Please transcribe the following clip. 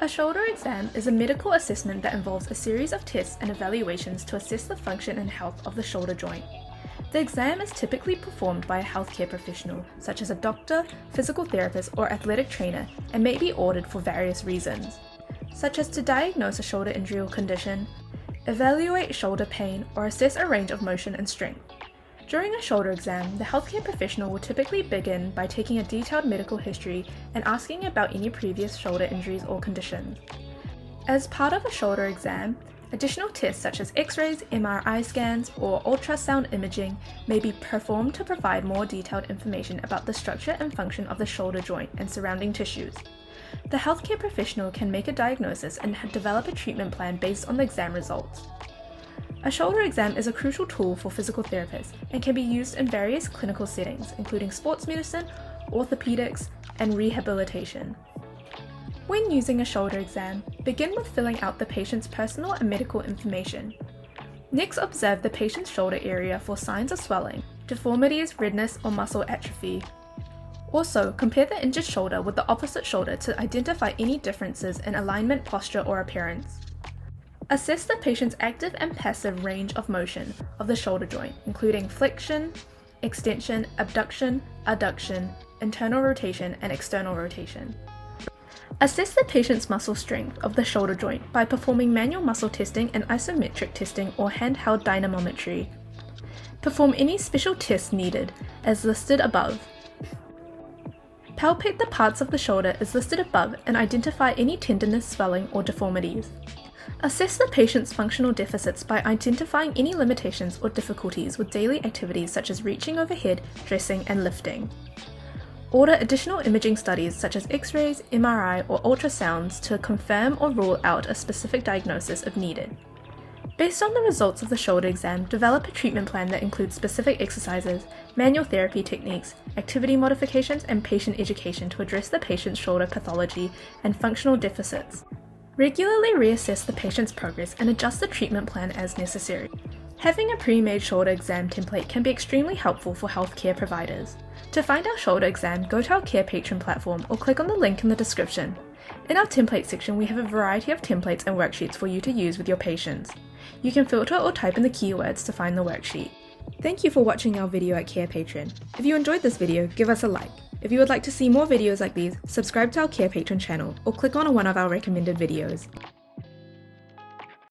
A shoulder exam is a medical assessment that involves a series of tests and evaluations to assess the function and health of the shoulder joint. The exam is typically performed by a healthcare professional, such as a doctor, physical therapist, or athletic trainer, and may be ordered for various reasons, such as to diagnose a shoulder injury or condition, evaluate shoulder pain, or assess a range of motion and strength. During a shoulder exam, the healthcare professional will typically begin by taking a detailed medical history and asking about any previous shoulder injuries or conditions. As part of a shoulder exam, additional tests such as X-rays, MRI scans, or ultrasound imaging may be performed to provide more detailed information about the structure and function of the shoulder joint and surrounding tissues. The healthcare professional can make a diagnosis and develop a treatment plan based on the exam results. A shoulder exam is a crucial tool for physical therapists and can be used in various clinical settings, including sports medicine, orthopedics, and rehabilitation. When using a shoulder exam, begin with filling out the patient's personal and medical information. Next, observe the patient's shoulder area for signs of swelling, deformities, redness, or muscle atrophy. Also, compare the injured shoulder with the opposite shoulder to identify any differences in alignment, posture, or appearance. Assess the patient's active and passive range of motion of the shoulder joint, including flexion, extension, abduction, adduction, internal rotation, and external rotation. Assess the patient's muscle strength of the shoulder joint by performing manual muscle testing and isometric testing or handheld dynamometry. Perform any special tests needed, as listed above. Palpate the parts of the shoulder as listed above and identify any tenderness, swelling, or deformities. Assess the patient's functional deficits by identifying any limitations or difficulties with daily activities such as reaching overhead, dressing, and lifting. Order additional imaging studies such as X-rays, MRI, or ultrasounds to confirm or rule out a specific diagnosis if needed. Based on the results of the shoulder exam, develop a treatment plan that includes specific exercises, manual therapy techniques, activity modifications, and patient education to address the patient's shoulder pathology and functional deficits. Regularly reassess the patient's progress and adjust the treatment plan as necessary. Having a pre-made shoulder exam template can be extremely helpful for healthcare providers. To find our shoulder exam, go to our Carepatron platform or click on the link in the description. In our template section, we have a variety of templates and worksheets for you to use with your patients. You can filter or type in the keywords to find the worksheet. Thank you for watching our video at Carepatron. If you enjoyed this video, give us a like. If you would like to see more videos like these, subscribe to our Carepatron channel or click on one of our recommended videos.